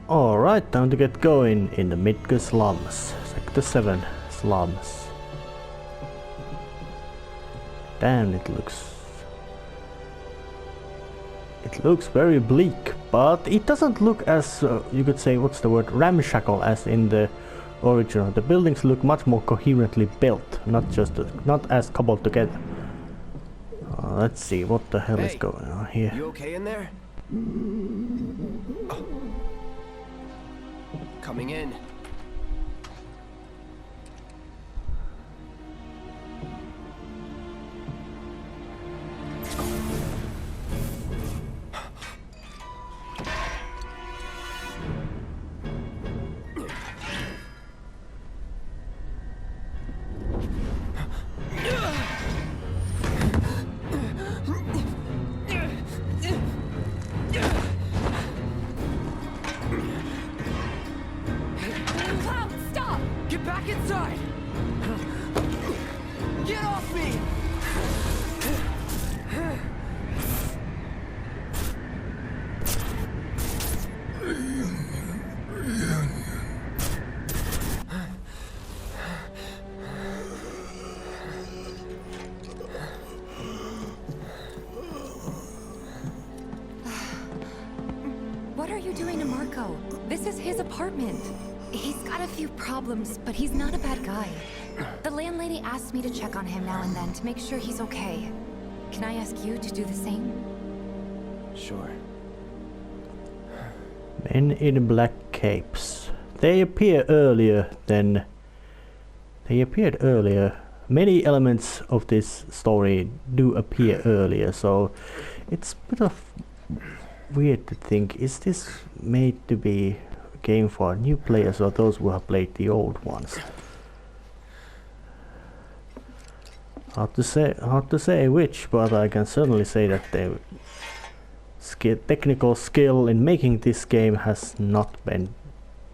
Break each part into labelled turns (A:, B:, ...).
A: Alright, time to get going in the Midgar slums. Sector 7 slums. Damn, it looks very bleak, but it doesn't look as, you could say, what's the word, ramshackle as in the original. The buildings look much more coherently built, not as cobbled together. Let's see what the hell is going on here.
B: You okay in there? Oh. Coming in.
C: What are you doing to Marco? This is his apartment. He's got a few problems, but he's not a bad guy. The landlady asked me to check on him now and then to make sure he's okay. Can I ask you to do the same?
B: Sure.
A: Men in black capes. They appeared earlier. Many elements of this story do appear earlier, so it's a bit of weird to think, is this made to be a game for new players or those who have played the old ones? Hard to say which, but I can certainly say that the technical skill in making this game has not been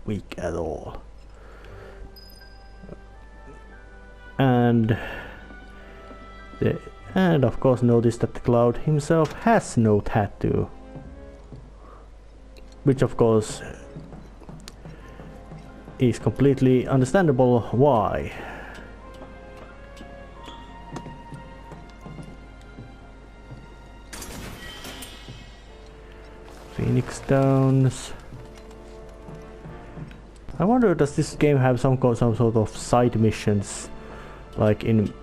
A: weak at all. And of course notice that the Cloud himself has no tattoo. Which of course is completely understandable why. Phoenix Downs. I wonder, does this game have some sort of side missions, like in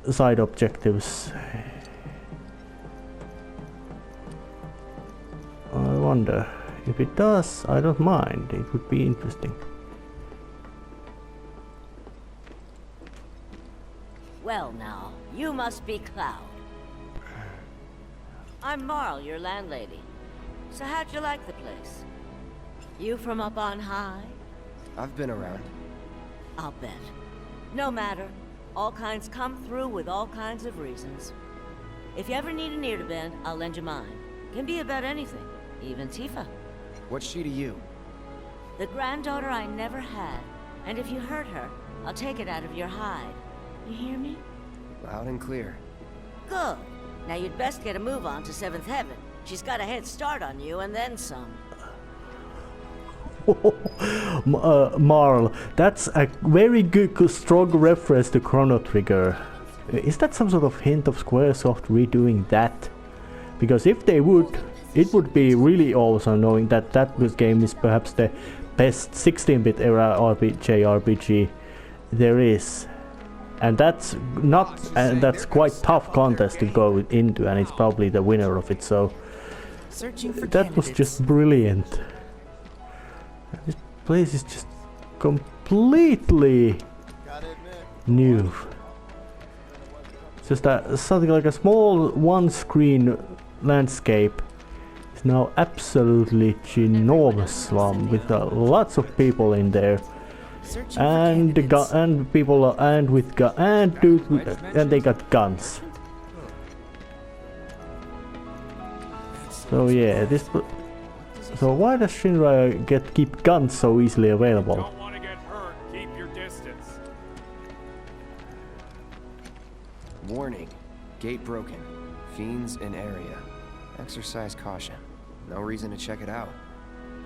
A: side objectives? I wonder. If it does, I don't mind. It would be interesting.
D: Well now, you must be Cloud. I'm Marl, your landlady. So how'd you like the place? You from up on high?
B: I've been around.
D: I'll bet. No matter. All kinds come through with all kinds of reasons. If you ever need an ear to bend, I'll lend you mine. Can be about anything. Even Tifa.
B: What's she to you?
D: The granddaughter I never had. And if you hurt her, I'll take it out of your hide. You hear me?
B: Loud and clear.
D: Good. Now you'd best get a move on to 7th Heaven. She's got a head start on you and then some.
A: Marl, that's a very good, strong reference to Chrono Trigger. Is that some sort of hint of Squaresoft redoing that? Because if they would, it would be really awesome knowing that that game is perhaps the best 16-bit era JRPG there is. And that's not, and that's quite tough contest to go into, and it's probably the winner of it, so that was just brilliant. This place is just completely new. It's just something like a small one-screen landscape is now absolutely ginormous slum with lots of people in there, and they got guns. So yeah, so why does Shinra keep guns so easily available?
E: Don't want to get hurt. Keep your distance.
B: Warning. Gate broken. Fiends in area. Exercise caution. No reason to check it out.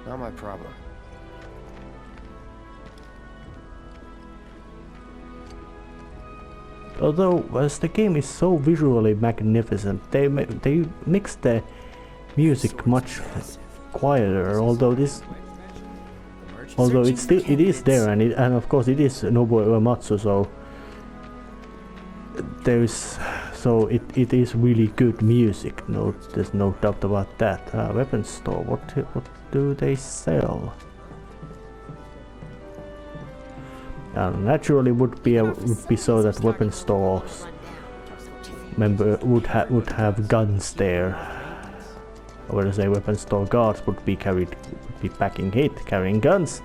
B: Not my problem.
A: Although, as the game is so visually magnificent, they mix the music much quieter. Although it is there, and of course it is Nobuo Uematsu, so it is really good music. No, there's no doubt about that. Weapon store. What do they sell? Naturally, would be so that weapon stores member would have guns there. Whereas a weapon store guards would be packing heat, carrying guns.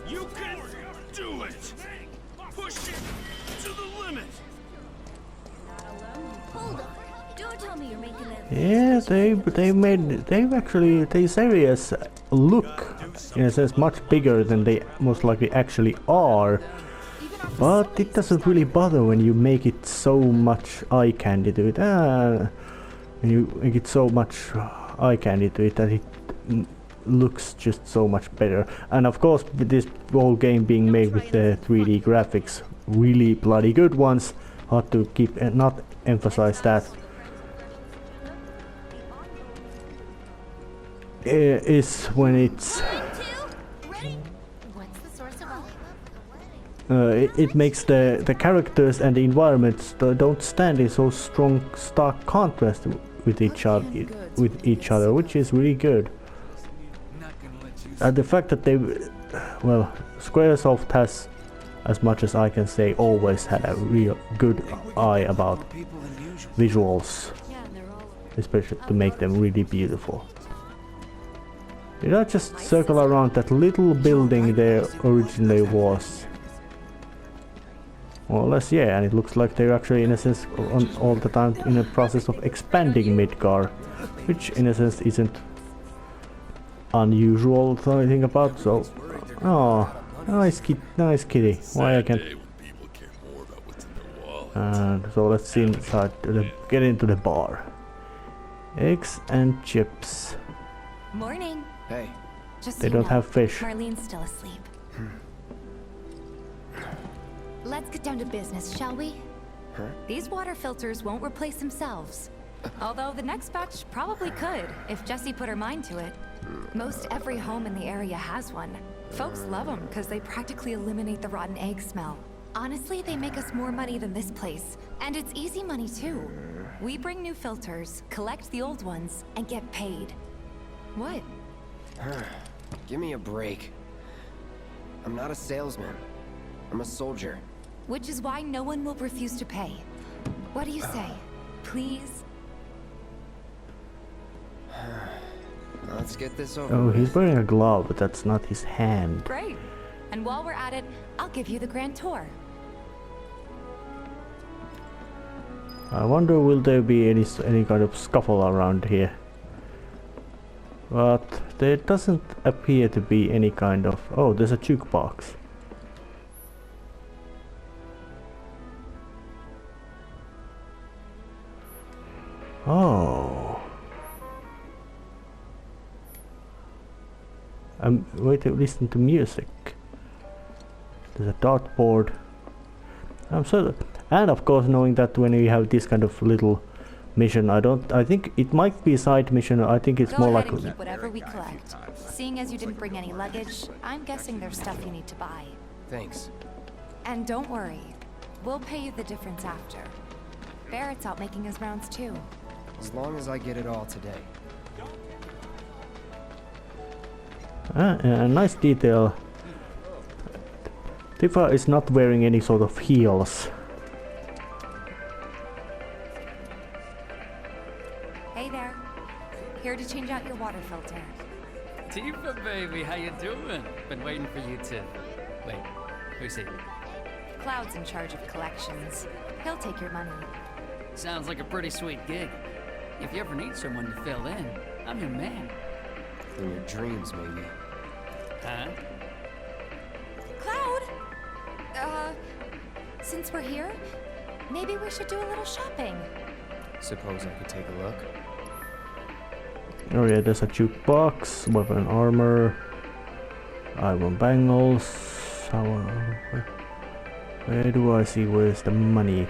F: You can do it! Push it to the limit!
D: Hold on. Don't tell me you're making that.
A: Yeah, these areas look in a sense much bigger than they most likely actually are. But it doesn't really bother when you make it so much eye candy to it. When you make it so much eye candy to it that it looks just so much better. And of course, with this whole game being made with the 3D graphics, really bloody good ones, hard to keep not emphasize that. Is when it's it makes the characters and the environments don't stand in so strong stark contrast with each other, which is really good. And the fact that Squaresoft has, as much as I can say, always had a real good eye about visuals, especially to make them really beautiful. Did I just circle around that little building there originally was? More or less, yeah, and it looks like they're actually, in a sense, all the time in a process of expanding Midgar, which, in a sense, isn't unusual to think about. So, oh, nice kitty. Why I can't? And so let's see inside. Get into the bar. Eggs and chips.
C: Morning.
B: Hey.
C: Just
A: They
C: so
A: don't
C: you know,
A: have fish.
C: Marlene's still asleep. Let's get down to business, shall we?
B: Huh?
C: These water filters won't replace themselves. Although the next batch probably could, if Jessie put her mind to it. Most every home in the area has one. Folks love them because they practically eliminate the rotten egg smell. Honestly, they make us more money than this place. And it's easy money too. We bring new filters, collect the old ones, and get paid. What?
B: Give me a break. I'm not a salesman. I'm a soldier.
C: Which is why no one will refuse to pay. What do you say? Please?
B: Let's get this over
A: Oh,
B: with.
A: he's wearing a glove, but that's not his hand.
C: Great. And while we're at it, I'll give you the grand tour.
A: I wonder will there be any kind of scuffle around here. But there doesn't appear to be any kind of... Oh, there's a jukebox. Oh. I'm waiting to listen to music. There's a dartboard. I'm so... And of course, knowing that when you have this kind of little mission, I think it might be a side mission. I think it's
C: Go
A: more
C: ahead
A: like...
C: and keep whatever we collect. Seeing as you didn't bring any luggage, I'm guessing there's stuff you need to buy.
B: Thanks.
C: And don't worry, we'll pay you the difference after. Barrett's out making his rounds too.
B: As long as I get it all today.
A: A nice detail. Tifa is not wearing any sort of heels.
C: Hey there. Here to change out your water filter.
G: Tifa, baby, how you doing? Been waiting for you to... Wait, who's he?
C: Cloud's in charge of collections. He'll take your money.
G: Sounds like a pretty sweet gig. If you ever need someone to fill in, I'm your man.
B: In your dreams, maybe.
G: Huh?
C: Cloud! Since we're here, Maybe we should do a little shopping.
B: Suppose I could take a look.
A: Oh yeah, there's a jukebox, weapon armor, iron bangles. Where do I see where's the money?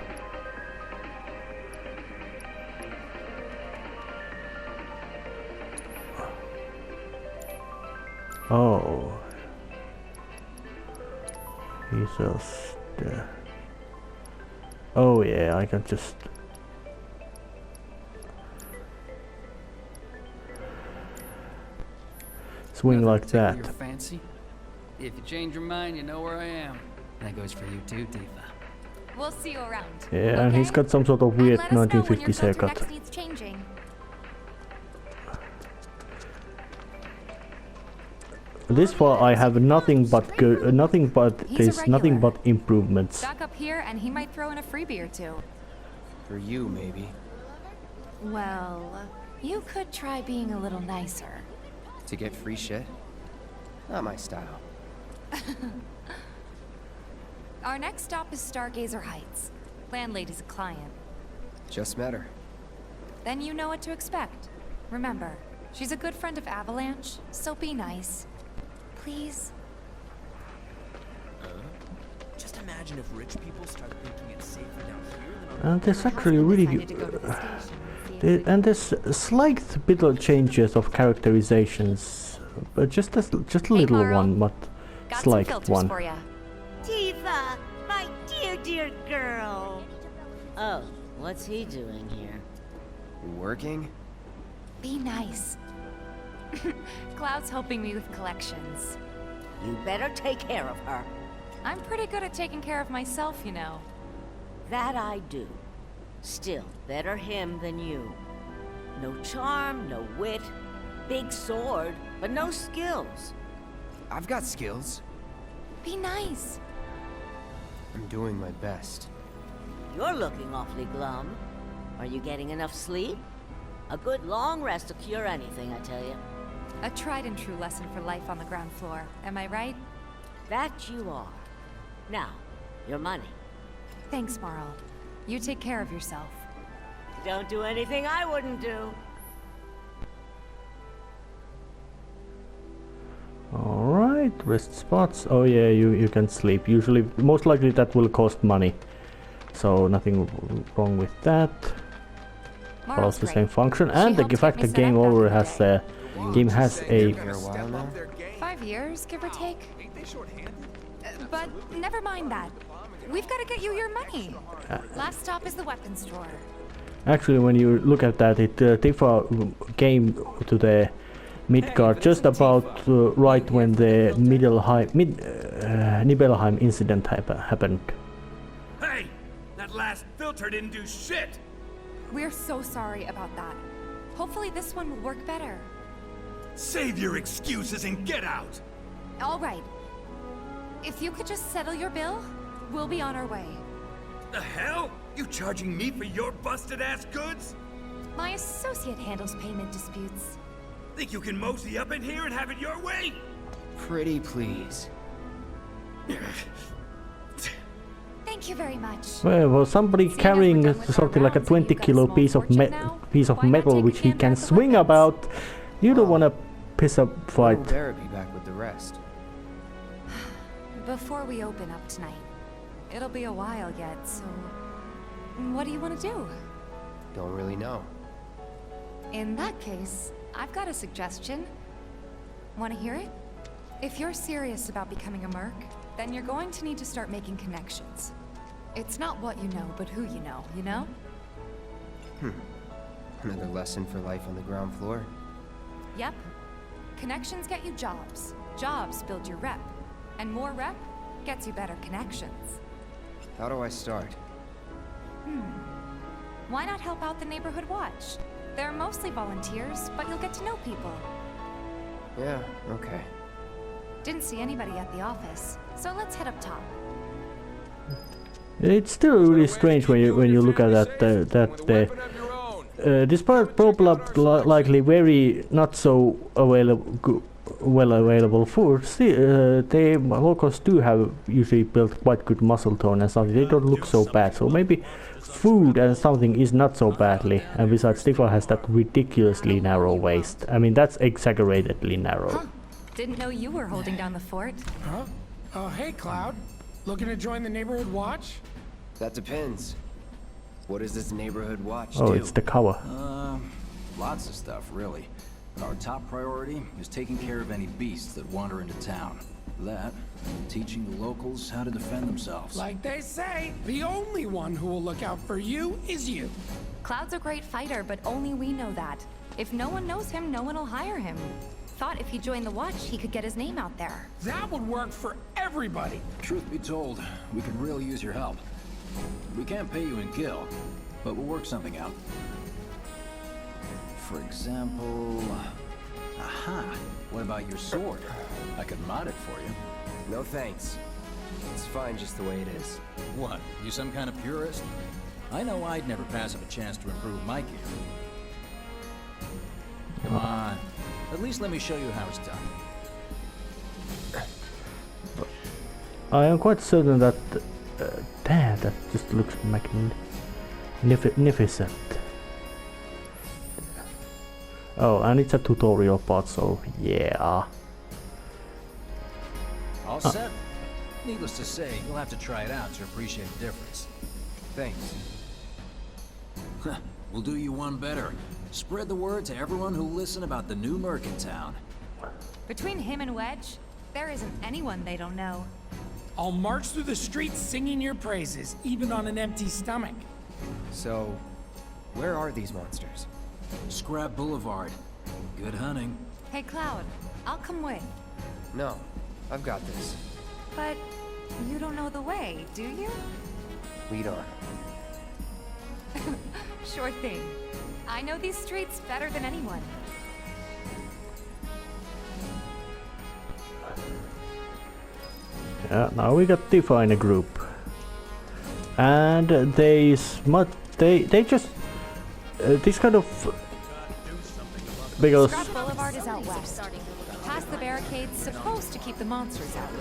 A: Oh, he's just. Oh yeah, I can just. Swing like that.
G: Fancy? If you change your mind, you know where I am. That goes for you too, Tifa.
C: We'll see you around.
A: Yeah, and he's got some sort of weird 1950s haircut. This far, I have nothing but good, nothing but improvements.
C: Back up here, and he might throw in a freebie or two.
B: For you, maybe.
C: Well, you could try being a little nicer.
B: To get free shit? Not my style.
C: Our next stop is Stargazer Heights. Landlady's a client.
B: Just met her.
C: Then you know what to expect. Remember, she's a good friend of Avalanche, so be nice. Please?
F: Just imagine if rich people start thinking it's safer down here than on
A: And there's actually really and there's slight little changes of characterizations, but just a little
C: Marl.
A: one, but
C: Got
A: slight
C: some filters
A: one.
C: for ya.
D: Tifa, my dear, dear girl. Oh, what's he doing here?
B: Working?
C: Be nice. Cloud's helping me with collections.
D: You better take care of her.
C: I'm pretty good at taking care of myself, you know.
D: That I do. Still, better him than you. No charm, no wit. Big sword, but no skills.
B: I've got skills.
C: Be nice.
B: I'm doing my best.
D: You're looking awfully glum. Are you getting enough sleep? A good long rest will cure anything, I tell you.
C: A tried and true lesson for life on the ground floor. Am I right?
D: That you are. Now, your money.
C: Thanks, Marl. You take care of yourself.
D: Don't do anything I wouldn't do.
A: Alright, rest spots. Oh yeah, you can sleep. Usually, most likely that will cost money. So nothing wrong with that. Follows the same function. And the fact the game over has a... Game has a...
B: Here a while now?
C: 5 years, give or take. But never mind that. We've got to get you your money. Last stop is the weapons store.
A: Actually, when you look at that, Tifa came to the Midgard just about right when the Nibelheim incident happened.
F: Hey! That last filter didn't do shit!
C: We're so sorry about that. Hopefully this one will work better.
F: Save your excuses and get out!
C: All right. If you could just settle your bill, we'll be on our way.
F: The hell? You charging me for your busted-ass goods?
C: My associate handles payment disputes.
F: Think you can mosey up in here and have it your way?
B: Pretty please.
C: Thank you very much.
A: Well, somebody carrying something like a 20-kilo piece of metal which he can swing about. You don't want to piss up fight.
B: Better be back with the rest.
C: Before we open up tonight, it'll be a while yet, so what do you want to do?
B: Don't really know.
C: In that case, I've got a suggestion. Want to hear it? If you're serious about becoming a merc, then you're going to need to start making connections. It's not what you know, but who you know, you know?
B: Another lesson for life on the ground floor.
C: Yep. Connections get you jobs. Jobs build your rep. And more rep gets you better connections.
B: How do I start?
C: Why not help out the neighborhood watch? They're mostly volunteers, but you'll get to know people.
B: Yeah, okay.
C: Didn't see anybody at the office, so let's head up top.
A: It's still really strange when you look at that. This part probably likely very not so available well available food, the locals do have usually built quite good muscle tone and something. They don't look so bad, so maybe food and something is not so badly. And besides, Tifa has that ridiculously narrow waist. I mean, that's exaggeratedly narrow.
C: Huh. Didn't know you were holding down the fort.
H: Huh? Oh, hey, Cloud. Looking to join the neighborhood watch?
B: That depends. What does this neighborhood watch do?
A: Oh, it's the cover.
I: Lots of stuff, really. But our top priority is taking care of any beasts that wander into town. That, and teaching the locals how to defend themselves.
H: Like they say, the only one who will look out for you is you.
C: Cloud's a great fighter, but only we know that. If no one knows him, no one will hire him. Thought if he joined the watch, he could get his name out there.
H: That would work for everybody.
I: Truth be told, we could really use your help. We can't pay you in gil, but we'll work something out. For example... Aha! What about your sword? I could mod it for you.
B: No thanks. It's fine just the way it is.
I: What? You some kind of purist? I know I'd never pass up a chance to improve my gear. Come on. At least let me show you how it's done.
A: I am quite certain that... damn, that just looks magnificent. Oh, and it's a tutorial part, so yeah.
I: All set? Needless to say, you'll have to try it out to appreciate the difference.
B: Thanks.
I: We'll do you one better. Spread the word to everyone who'll listen about the new merc in town.
C: Between him and Wedge, there isn't anyone they don't know.
H: I'll march through the streets singing your praises, even on an empty stomach.
B: So, where are these monsters?
I: Scrap Boulevard. Good hunting.
C: Hey, Cloud, I'll come with.
B: No, I've got this.
C: But you don't know the way, do you?
B: Lead on.
C: Sure thing. I know these streets better than anyone.
A: Yeah, now we got Tifa in a group. And they just this kind of because
C: Scrap Boulevard is out west. Past the barricades, supposed to keep the monsters out.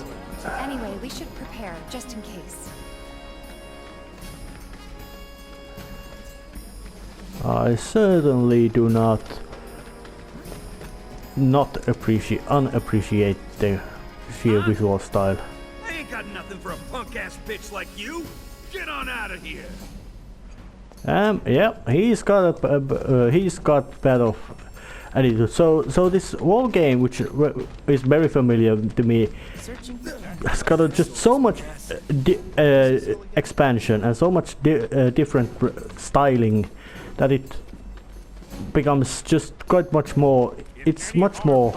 C: Anyway, we should prepare just in case.
A: I certainly do not unappreciate the sheer visual style.
F: I ain't got nothing for a punk-ass bitch like you. Get on out of here.
A: Yeah, he's got bad of attitude. So this whole game, which is very familiar to me, has got just so much expansion and so much different styling that it becomes just quite much more. It's much more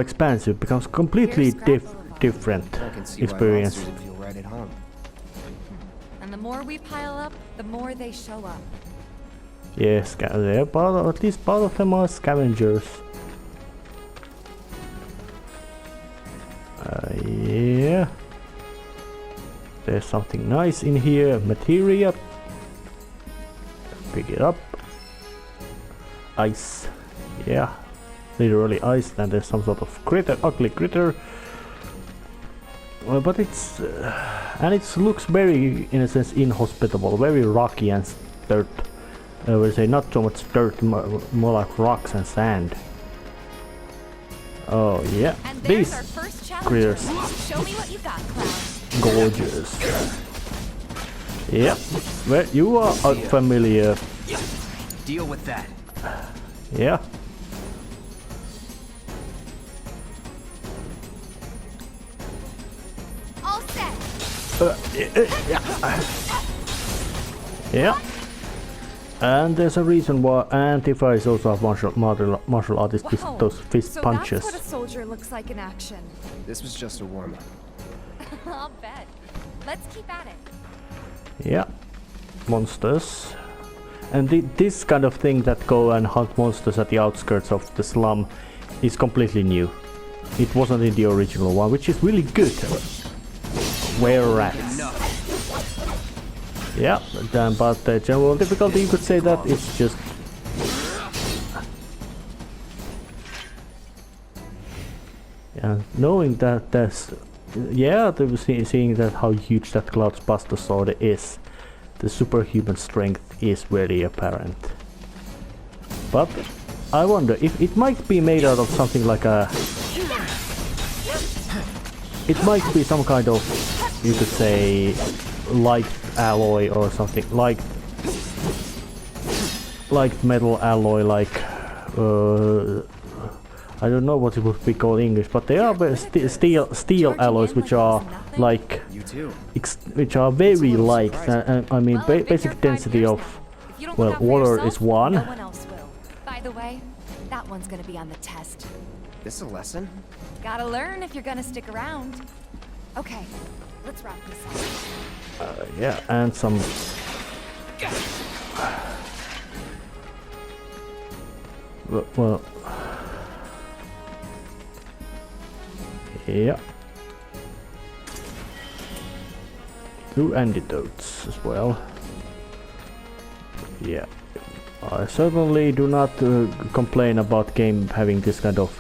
A: expansive. Becomes completely different experience.
B: Feel right at home.
C: And the more we pile up, the more they show up.
A: Yes, they're at least part of them are scavengers. Yeah. There's something nice in here. Materia. Pick it up. Ice. Yeah. Literally ice. And there's some sort of critter, ugly critter. But it's and it looks very, in a sense, inhospitable, very rocky and dirt. I would say not so much dirt, more like rocks and sand. Oh yeah,
C: And
A: these
C: there's our first challenger.
A: critters,
C: Show me what you got, Cloud.
A: gorgeous. Yep, well you are familiar.
B: Deal with that.
A: Yeah.
C: All set.
A: Yeah. And there's a reason why Tifa is also a martial artist with
C: Whoa.
A: those fist
C: So
A: punches.
C: that's what a soldier looks like in action.
B: This was just a warm-up.
C: I'll bet. Let's keep at it.
A: Yeah. Monsters. And this kind of thing that go and hunt monsters at the outskirts of the slum is completely new. It wasn't in the original one, which is really good. Whereas... Yeah, but the general difficulty, you could say that it's just And knowing that there's, yeah, seeing that how huge that Cloudbuster sword is, the superhuman strength is very apparent. But I wonder if it might be made out of something like a... It might be some kind of, you could say, light alloy or something, like metal alloy, like I don't know what it would be called in English, but they are steel alloys, which are like, which are very light. I mean, basic density of, well, water is 1.
C: No one else will. By the way, that one's gonna be on the test.
B: This a lesson?
C: Gotta learn if you're gonna stick around. Okay, let's wrap this up.
A: Yeah, and some... Well... Yeah. 2 antidotes as well. Yeah. I certainly do not complain about game having this kind of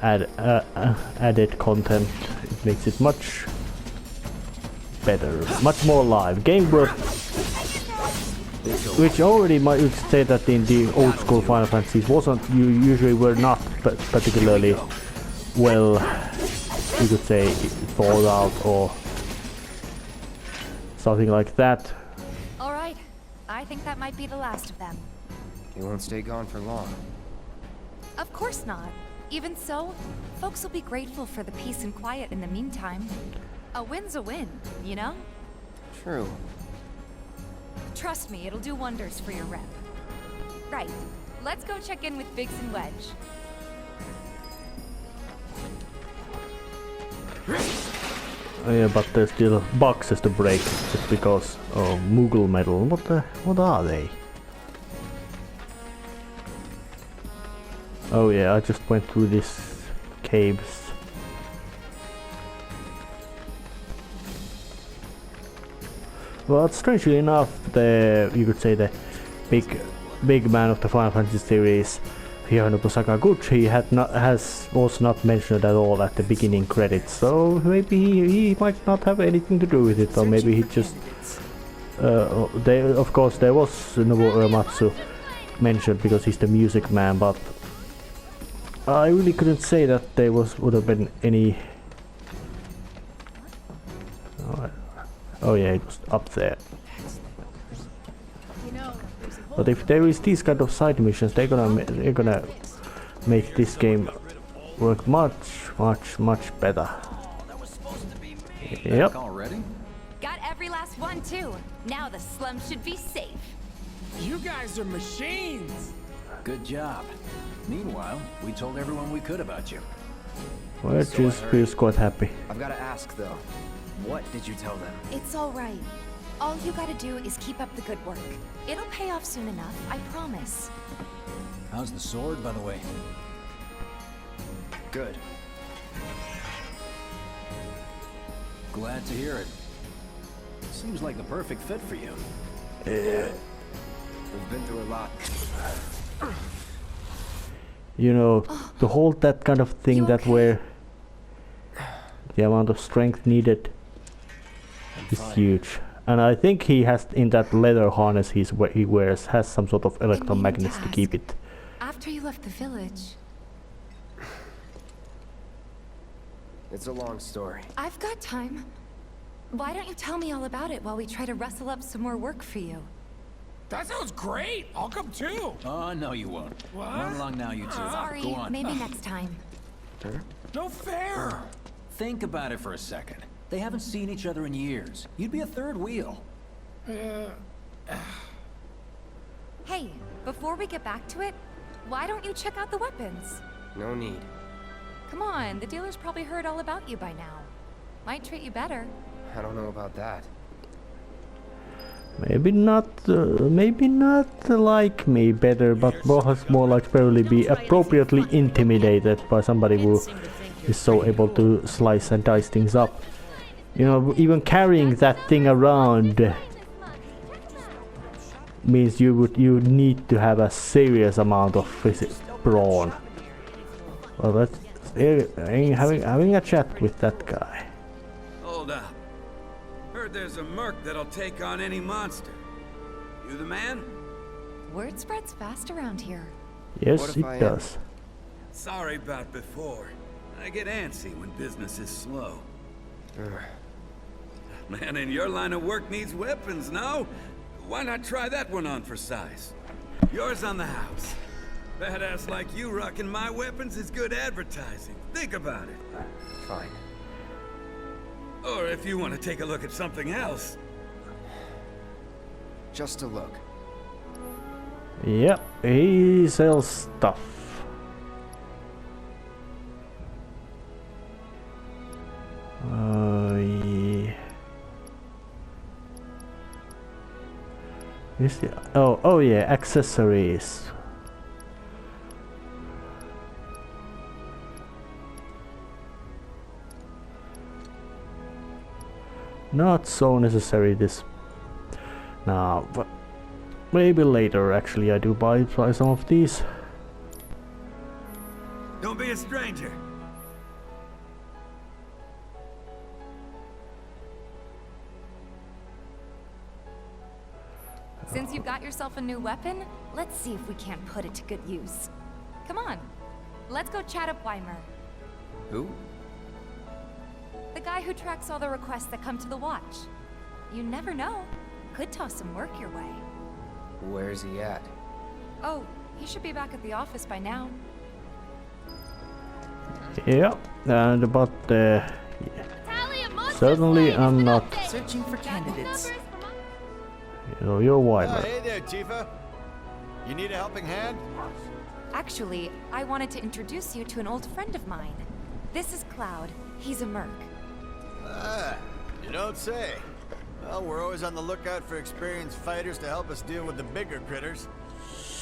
A: added content. It makes it much better, much more live. Game work, which already might say that in the old school Final Fantasies usually were not particularly well, you could say, thought out or something like that.
C: Alright, I think that might be the last of them.
B: He won't stay gone for long.
C: Of course not. Even so, folks will be grateful for the peace and quiet in the meantime. A win's a win, you know?
B: True.
C: Trust me, it'll do wonders for your rep. Right, let's go check in with Biggs and Wedge.
A: Oh yeah, but there's still boxes to break just because of Moogle metal. What are they? Oh yeah, I just went through these caves. Well, strangely enough, you could say the big man of the Final Fantasy series, Hironobu Sakaguchi, was not mentioned at all at the beginning credits, so maybe he might not have anything to do with it, or maybe he just... of course there was Nobuo Uematsu mentioned because he's the music man, but I really couldn't say that there would have been any... Oh yeah, it was up there. But if there is these kind of side missions, they're gonna make this game work much better. Yep.
C: Got every last one too. Now the slums should be safe.
H: You guys are machines.
I: Good job. Meanwhile, we told everyone we could about you.
A: Well, just feels quite happy.
B: I've got to ask though. What did you tell them?
C: It's alright. All you gotta do is keep up the good work. It'll pay off soon enough, I promise.
I: How's the sword, by the way?
B: Good.
I: Glad to hear it. Seems like the perfect fit for you.
B: Yeah. We've been through a lot.
A: You know, to hold that kind of thing that where the amount of strength needed is huge. And I think he has, in that leather harness he wears, has some sort of electromagnets to keep it.
C: After you left the village...
B: It's a long story.
C: I've got time. Why don't you tell me all about it while we try to rustle up some more work for you?
H: That sounds great. I'll come too.
I: Oh, no you won't.
H: What?
I: Run along now, you two.
C: Sorry,
I: Go on.
C: maybe next time.
H: No fair.
I: Think about it for a second. They haven't seen each other in years. You'd be a third wheel.
C: Hey, before we get back to it, why don't you check out the weapons?
B: No need.
C: Come on, the dealer's probably heard all about you by now. Might treat you better.
B: I don't know about that.
A: Maybe not like me better, but more like probably be appropriately intimidated by somebody who is so able to slice and dice things up. You know, even carrying that thing around means you need to have a serious amount of brawn. Well, let's having a chat with that guy.
F: Hold up. Heard there's a merc that'll take on any monster. You the man?
C: Word spreads fast around here.
A: Yes,
B: What if
A: it
B: I am?
A: does.
F: Sorry about before. I get antsy when business is slow. Man in your line of work needs weapons, no? Why not try that one on for size? Yours on the house. Badass like you rocking my weapons is good advertising. Think about it.
B: Fine.
F: Or if you want to take a look at something else.
B: Just a look.
A: Yep, he sells stuff. Yeah. Is the, oh yeah, accessories. Not so necessary this now, but maybe later. Actually, I do buy some of these.
F: Don't be a stranger.
C: Since you've got yourself a new weapon, let's see if we can't put it to good use. Come on, let's go chat up Weimer,
B: Who?
C: the guy who tracks all the requests that come to the watch. You never know, could toss some work your way.
B: Where's he at?
C: Oh, he should be back at the office by now.
A: Yeah, and about the certainly I'm not.
J: Searching for candidates.
A: You're Weimer.
K: Hey there, Tifa. You need a helping hand?
C: Actually, I wanted to introduce you to an old friend of mine. This is Cloud. He's a merc.
K: Ah, you don't say. Well, we're always on the lookout for experienced fighters to help us deal with the bigger critters.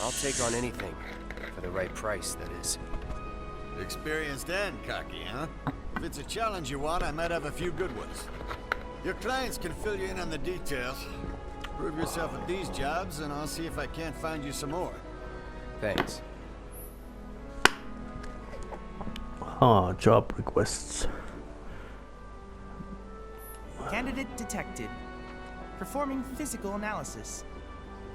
B: I'll take on anything. For the right price, that is.
K: Experienced and cocky, huh? If it's a challenge you want, I might have a few good ones. Your clients can fill you in on the details. Prove yourself at these jobs, and I'll see if I can't find you some more.
B: Thanks.
A: Ah, job requests.
J: Candidate detected. Performing physical analysis.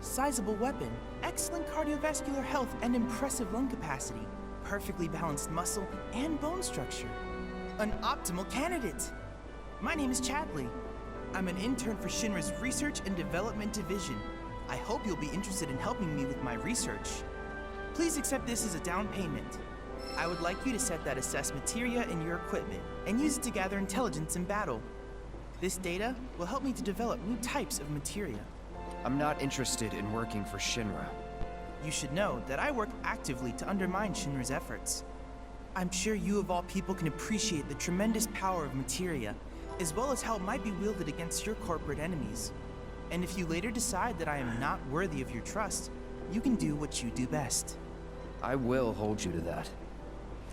J: Sizable weapon, excellent cardiovascular health and impressive lung capacity, perfectly balanced muscle and bone structure. An optimal candidate! My name is Chadley. I'm an intern for Shinra's Research and Development Division. I hope you'll be interested in helping me with my research. Please accept this as a down payment. I would like you to set that assess materia in your equipment and use it to gather intelligence in battle. This data will help me to develop new types of materia.
B: I'm not interested in working for Shinra.
J: You should know that I work actively to undermine Shinra's efforts. I'm sure you of all people can appreciate the tremendous power of materia, as well as how it might be wielded against your corporate enemies. And if you later decide that I am not worthy of your trust, you can do what you do best.
B: I will hold you to that.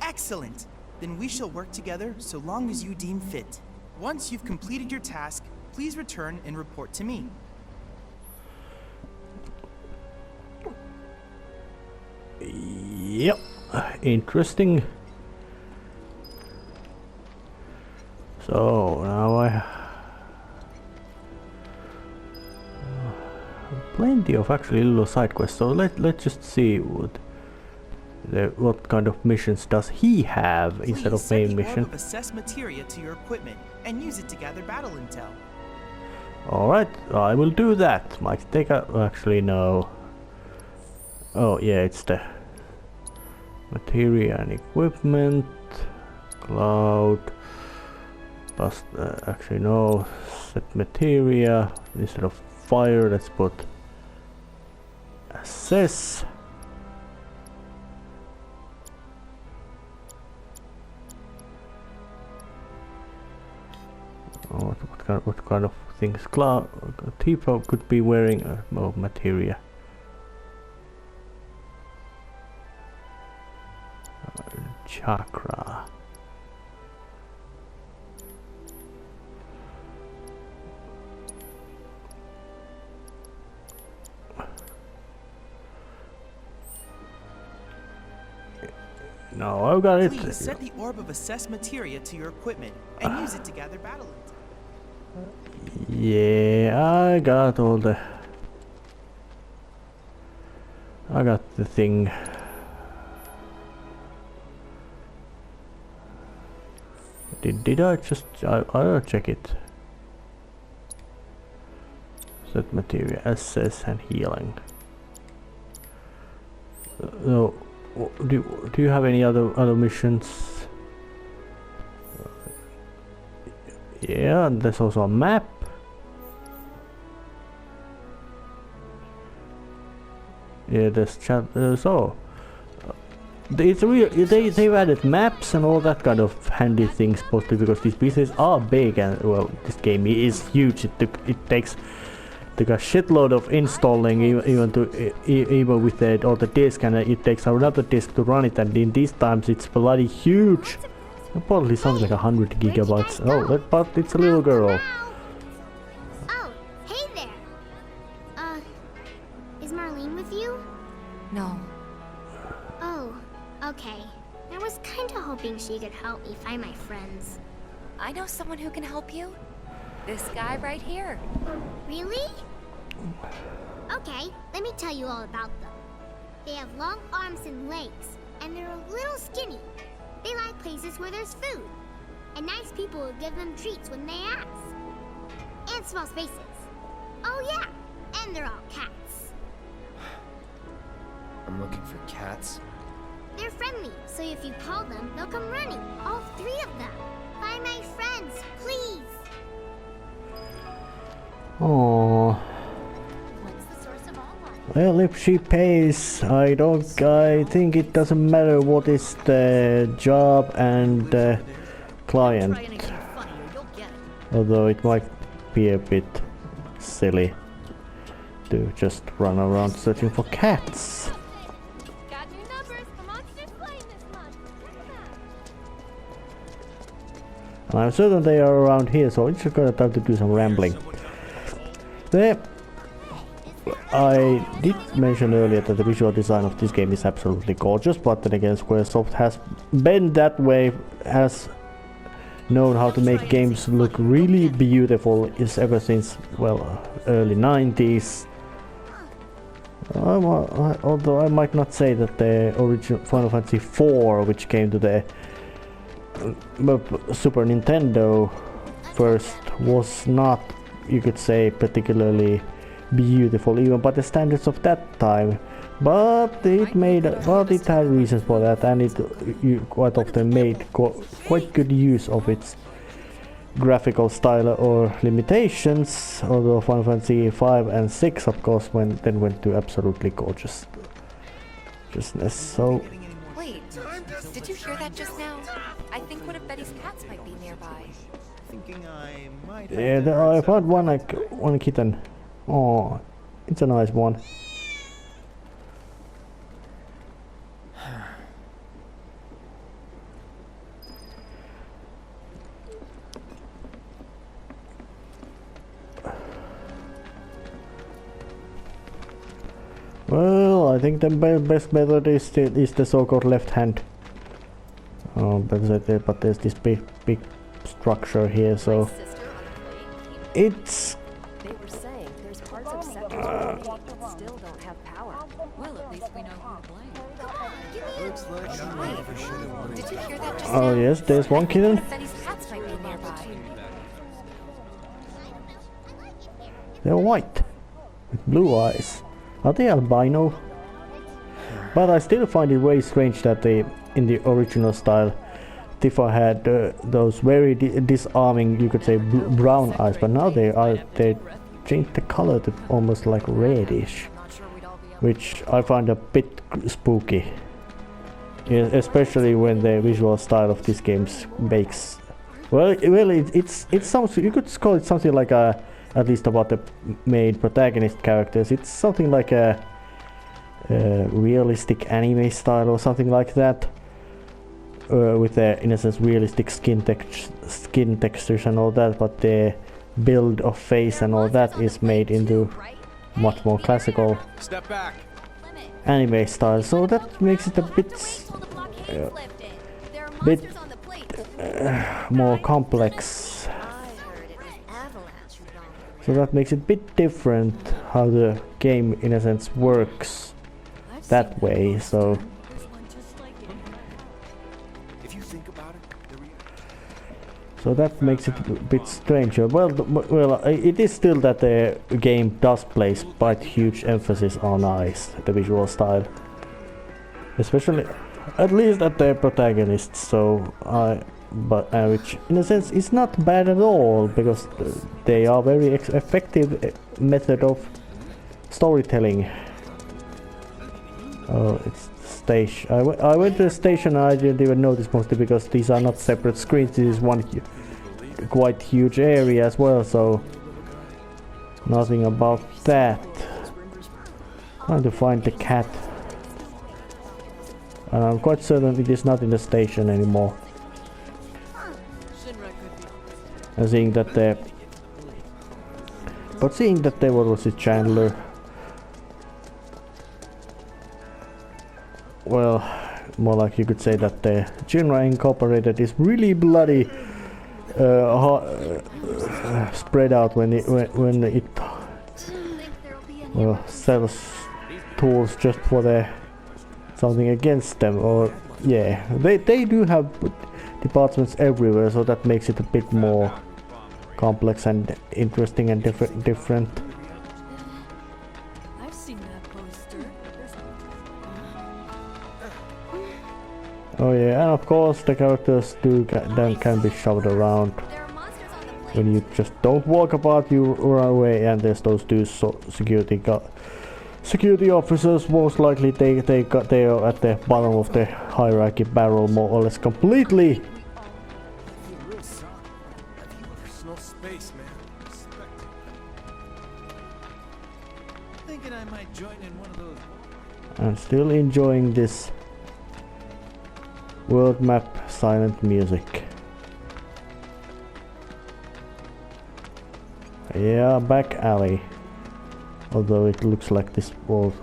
J: Excellent! Then we shall work together so long as you deem fit. Once you've completed your task, please return and report to me.
A: Yep, interesting. So now I plenty of actually little side quests. So let's just see what kind of missions does he have instead of main mission.
J: Assess materia to your equipment and use it to gather battle intel.
A: All right, I will do that. Might take a actually no. Oh yeah, it's the materia and equipment, cloud. Plus, actually no, set materia instead of fire. Let's put assess. Oh, what kind of things? Cloud. Tifa could be wearing materia. Chakra. No, I got it.
J: Please set the orb of assessed materia to your equipment and use it to gather battle intel.
A: Yeah, I got all the... I got the thing. Did I just... I'll check it. Set material, assess and healing. No, do you have any other missions? Yeah, and there's also a map. Yeah, there's chat. So it's real. They've added maps and all that kind of handy things, mostly because these pieces are big and well, this game is huge. It takes a shitload of installing, even with all the disk, and it takes another disk to run it. And in these times, it's bloody huge. It probably sounds like 100 gigabytes. Oh, but it's a little girl.
L: Oh, hey there. Is Marlene with you?
C: No.
L: Oh, okay. I was kinda hoping she could help me find my friends.
C: I know someone who can help you. This guy right here.
L: Really? Okay, let me tell you all about them. They have long arms and legs, and they're a little skinny. They like places where there's food, and nice people will give them treats when they ask. And small spaces. Oh yeah, and they're all cats.
B: I'm looking for cats.
L: They're friendly, so if you call them, they'll come running. All 3 of them. Find my friends, please.
A: Oh. Well, if she pays, I think it doesn't matter what is the job and the client. Although it might be a bit silly to just run around searching for cats. And I'm certain they are around here, so it's just gonna time to do some rambling. There. I did mention earlier that the visual design of this game is absolutely gorgeous, but then again Squaresoft has been that way, has known how to make games look really beautiful is ever since, well, early 90s. Although I might not say that the original Final Fantasy IV, which came to the Super Nintendo first, was not, you could say, particularly beautiful even by the standards of that time, but it had reasons for that, and it quite often made quite good use of its graphical style or limitations, although Final Fantasy V and VI of course then went to absolutely gorgeousness. So
C: Wait, did you hear that just now? I think one of Betty's cats might be nearby.
A: yeah, I found one kitten. Oh, it's a nice one. Well, I think the best method is the so-called left hand. Oh, but there's this big structure here, so it's.
C: Still don't have power. Well, at least we know who to blame.
B: Looks like
C: Did you hear that just
A: Oh
C: now?
A: yes, there's one kitten.
C: Betty's cats might be nearby.
A: They're white with blue eyes. Are they albino? But I still find it very strange that in the original style, Tifa had those very disarming, you could say, brown eyes, but now they changed the color to almost like reddish, which I find a bit spooky, yeah, especially when the visual style of this game makes. Well, it's something you could call it something like at least about the main protagonist characters. It's something like a realistic anime style or something like that, with the, in a sense, realistic skin textures and all that, but the build of face and all that is made into much more classical anime style, so that makes it a bit bit more complex. So that makes it a bit different how the game in a sense works that way. So that makes it a bit stranger. Well, it is still that the game does place quite huge emphasis on the visual style, especially at least at the protagonists. So which in a sense is not bad at all, because they are very effective method of storytelling. Oh, it's the station. I went to the station and I didn't even notice, mostly because these are not separate screens. This is one quite huge area as well, so nothing about that. Trying to find the cat. And I'm quite certain it is not in the station anymore. And seeing that there was a Chandler. Well, more like you could say that the Jinra Incorporated is really bloody spread out when it sells tools just for something against them. Or yeah, they do have departments everywhere, so that makes it a bit more complex and interesting and different.
M: I've seen that poster.
A: Oh yeah, and of course the characters then can be shoved around when you just don't walk about, you run away, and there's those two security officers. Most likely they are at the bottom of the hierarchy barrel, more or less completely. I'm still enjoying this world map silent music. Yeah, back alley. Although it looks like this was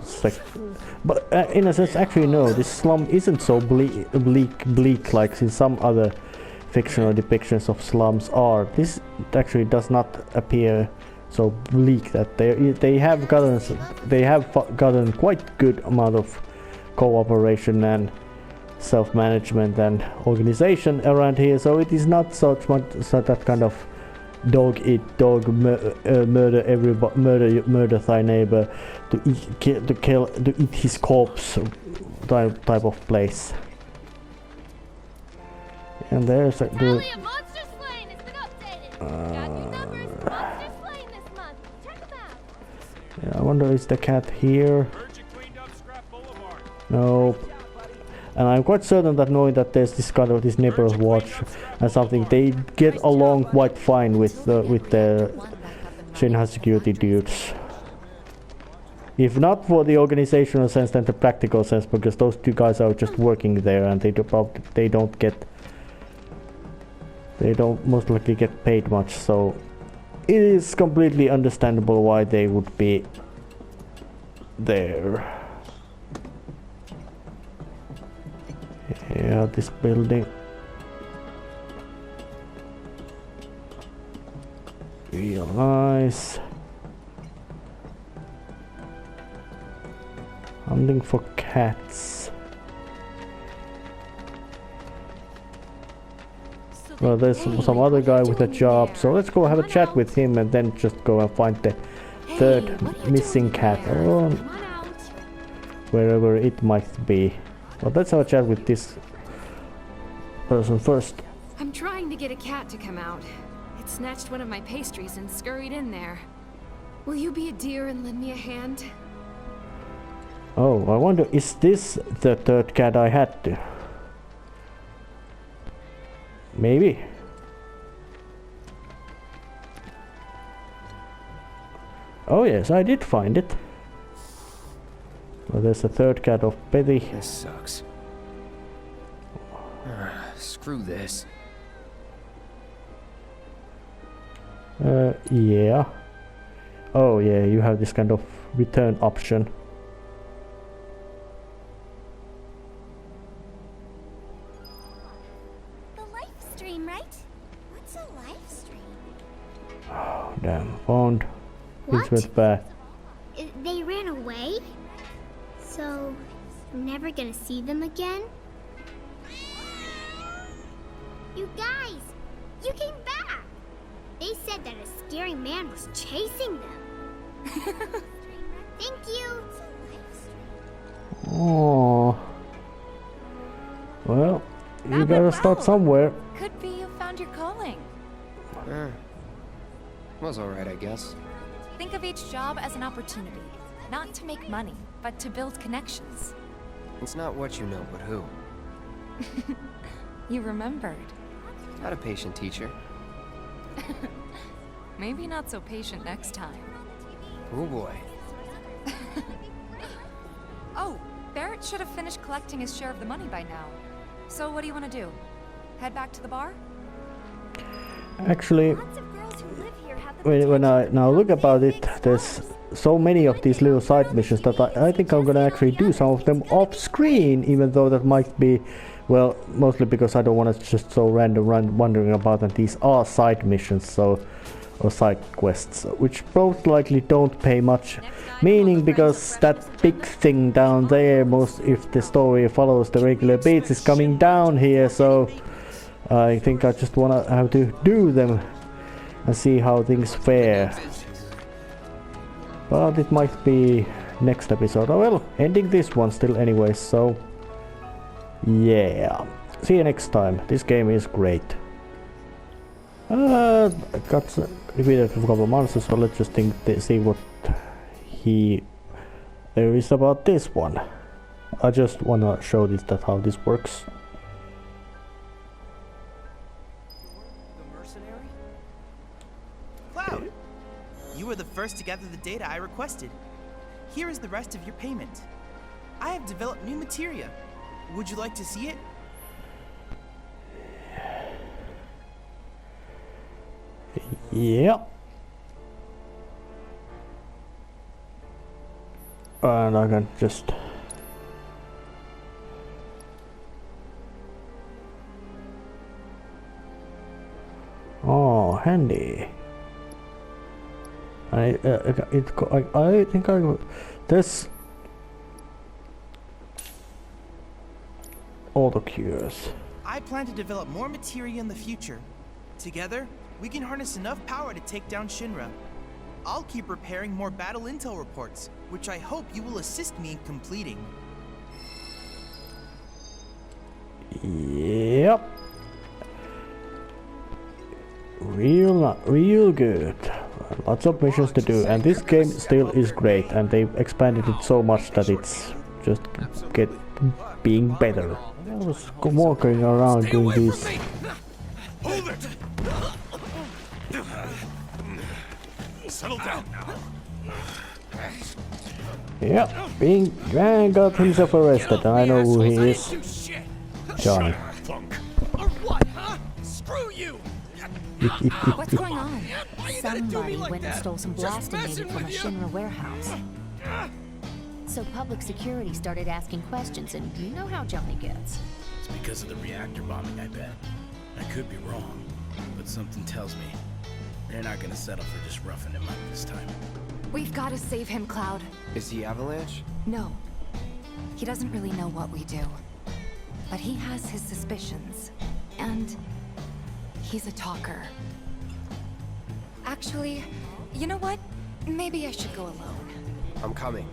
A: but in a sense, actually no, this slum isn't so bleak like in some other fictional depictions of slums are. This actually does not appear so bleak. That they have gotten quite good amount of cooperation and self-management and organization around here. So it is not so that kind of dog eat dog, murder everybody, murder thy neighbor to eat his corpse type of place. And there's a good. Yeah, I wonder, is the cat here? No. And I'm quite certain that knowing that there's this kind of this neighborhood watch and something, they get along quite fine with the Shinra security dudes. If not for the organizational sense, then the practical sense, because those two guys are just working there and they don't most likely get paid much, so it is completely understandable why they would be there. Yeah, this building. Real nice. Hunting for cats. Well, there's some other guy with a job, so let's go have a chat with him and then just go and find the third missing cat, or wherever it might be. But let's have a chat with this person first.
C: I'm trying to get a cat to come out. It snatched one of my pastries and scurried in there. Will you be a dear and lend me a hand?
A: Oh, I wonder, is this the third cat I had to? Maybe. Oh yes, I did find it. Well, there's a third cat of Betty.
B: This sucks. Screw this.
A: Yeah. Oh yeah, you have this kind of return option. Damn, found.
L: What?
A: Things went bad.
L: They ran away? So, I'm never gonna see them again? You guys! You came back! They said that a scary man was chasing them. Thank you!
A: Oh. Well, you gotta start somewhere.
C: Could be you found your calling.
B: Was alright, I guess.
C: Think of each job as an opportunity. Not to make money, but to build connections.
B: It's not what you know, but who.
C: You remembered.
B: Not a patient teacher.
C: Maybe not so patient next time.
B: Oh boy.
C: Oh, Barrett should have finished collecting his share of the money by now. So what do you want to do? Head back to the bar?
A: Actually, when I now look about it, there's so many of these little side missions that I think I'm gonna actually do some of them off screen, even though that might be, well, mostly because I don't want to just so random wondering about them. These are side missions, so, or side quests, which most likely don't pay much meaning, because that big thing down there, most if the story follows the regular beats, is coming down here, so I think I just wanna have to do them and see how things fare. But it might be next episode. Oh well, ending this one still anyway, so yeah. See you next time. This game is great. I got repeated for a couple of months, so let's just see what there is about this one. I just wanna show this, that how this works.
J: Cloud! You were the first to gather the data I requested. Here is the rest of your payment. I have developed new materia. Would you like to see it?
A: Yeah. And I can just... Oh, handy. I think this auto cures.
J: I plan to develop more materia in the future. Together, we can harness enough power to take down Shinra. I'll keep preparing more battle intel reports, which I hope you will assist me in completing.
A: Yep. Real good. Lots of missions to do, and this game still is great, and they've expanded it so much that it's just being better. I was walking around doing these.
E: Hold it! Settle down now.
A: Yep, man got himself arrested, and I know who he is. Johnny.
E: What, huh? Screw you!
C: What's going on? Somebody went and stole some blasting data from a Shinra warehouse.
M: So public security started asking questions, and you know how Johnny gets.
N: It's because of the reactor bombing, I bet. I could be wrong, but something tells me they're not gonna settle for just roughing him up this time.
C: We've got to save him, Cloud.
B: Is he Avalanche?
C: No. He doesn't really know what we do. But he has his suspicions. And he's a talker. Actually, you know what? Maybe I should go alone.
B: I'm coming.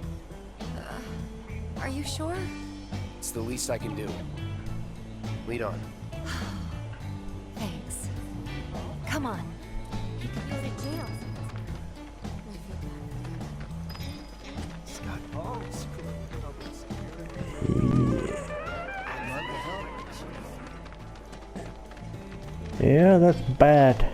C: Are you sure?
B: It's the least I can do. Lead on.
C: Thanks. Come on.
L: You could go to jail.
B: Scott. Oh, screw it.
A: Yeah, that's bad.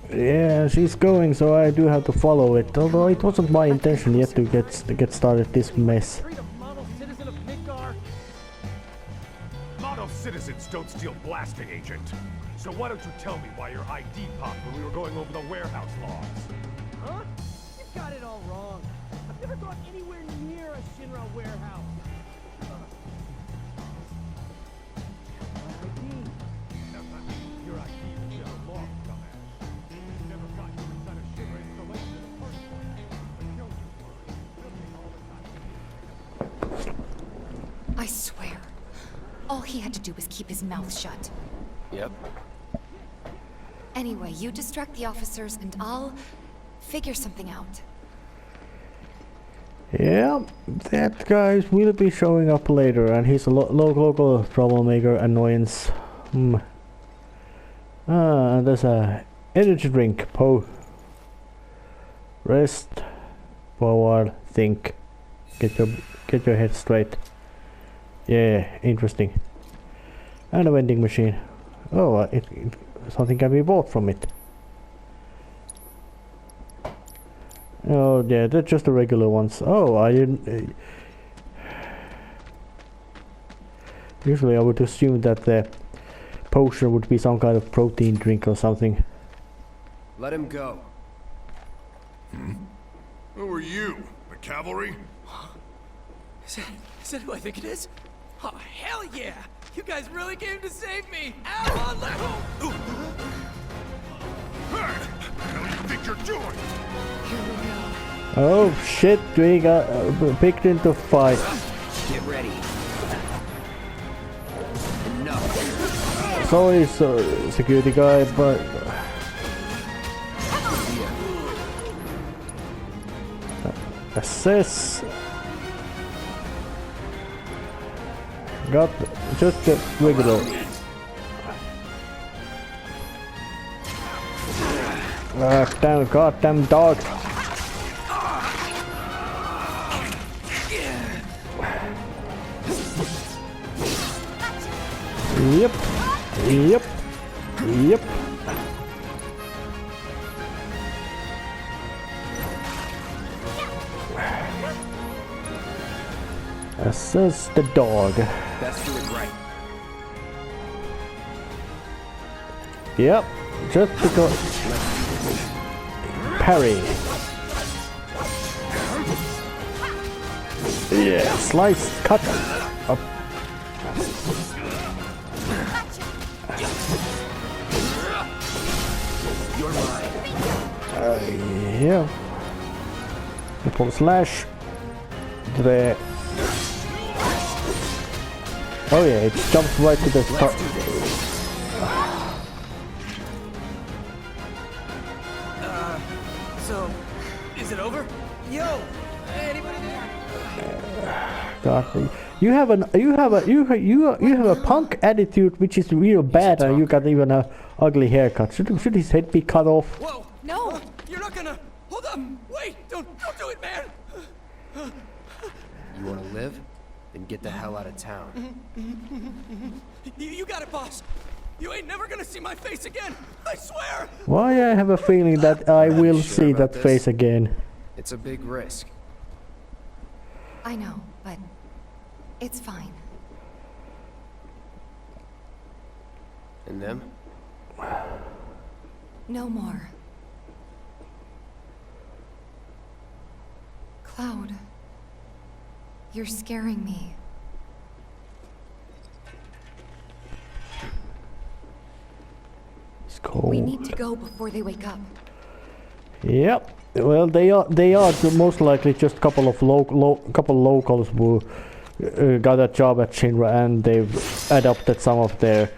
A: Yeah, she's going, so I do have to follow it. Although it wasn't my intention yet to get started this mess.
E: Model citizens don't steal blasting, Agent. So why don't you tell me why your ID popped when we were going over the warehouse logs?
O: Huh? You've got it all wrong. I've never gone anywhere near a Shinra warehouse.
E: Your ID was never logged, dumbass. You never got you inside a Shinra installation in the first place. I know you were. It'll take all the time.
C: I swear, all he had to do was keep his mouth shut.
B: Yep.
C: Anyway, you distract the officers and I'll figure something out.
A: Yeah, that guy will be showing up later, and he's a local troublemaker annoyance. And there's a energy drink. Rest, forward, think, get your head straight. Yeah, interesting. And a vending machine. Oh, something can be bought from it. Oh yeah, they're just the regular ones. Oh, I didn't... usually I would assume that the potion would be some kind of protein drink or something.
B: Let him go.
E: Who are you? The cavalry?
O: Is that who I think it is? Oh, hell yeah! You guys really came to save me! Ow, on level!
E: Hey! What do you think you're doing?
O: Here we go.
A: Oh shit, we got picked into fight.
B: Get ready. Enough.
A: Sorry, security guy, but... Assess. Got just the regular. Damn, goddamn dog. Yep. Assess the dog.
B: That's doing right.
A: Yep, just because. Parry. Yeah, slice, cut. Up.
B: You're mine.
A: Yeah. Pull slash. There. Oh yeah, it jumps right to the top.
O: So, is it over? Yo, anybody there?
A: God, you have a punk attitude which is real bad, and you got even a ugly haircut. Should his head be cut off?
O: Whoa! No, you're not gonna. Hold up! Wait! Don't do it, man!
B: You want to live? Then get the hell out of town.
O: You got it, boss. You ain't never gonna see my face again. I swear.
A: Why I have a feeling that I will see that face again.
B: It's a big risk.
C: I know, but it's fine.
B: And them?
C: No more. Cloud, you're scaring me.
A: It's cold.
C: We need to go before they wake up.
A: Yep. Well, they are most likely just a couple of locals who got a job at Shinra, and they've adopted some of their,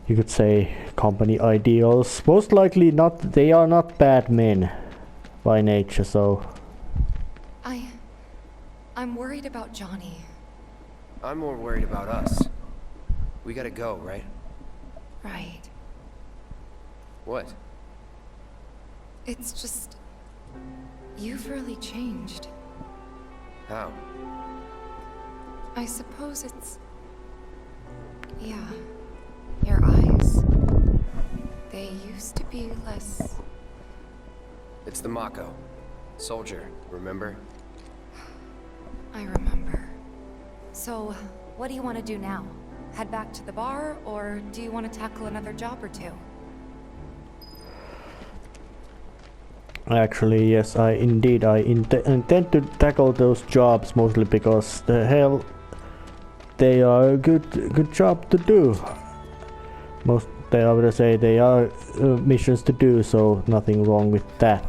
A: you could say, company ideals. Most likely not. They are not bad men by nature, so.
C: I'm worried about Johnny.
B: I'm more worried about us. We gotta go, right?
C: Right.
B: What?
C: It's just... you've really changed.
B: How?
C: I suppose it's... yeah. Your eyes. They used to be less...
B: It's the Mako. Soldier, remember?
C: I remember. So, what do you want to do now? Head back to the bar, or do you want to tackle another job or two?
A: Actually, yes, I intend to tackle those jobs mostly because the hell they are a good job to do. I would say they are missions to do, so nothing wrong with that.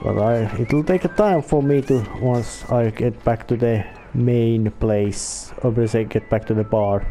A: But it'll take a time for me to once I get back to the main place. Obviously, get back to the bar.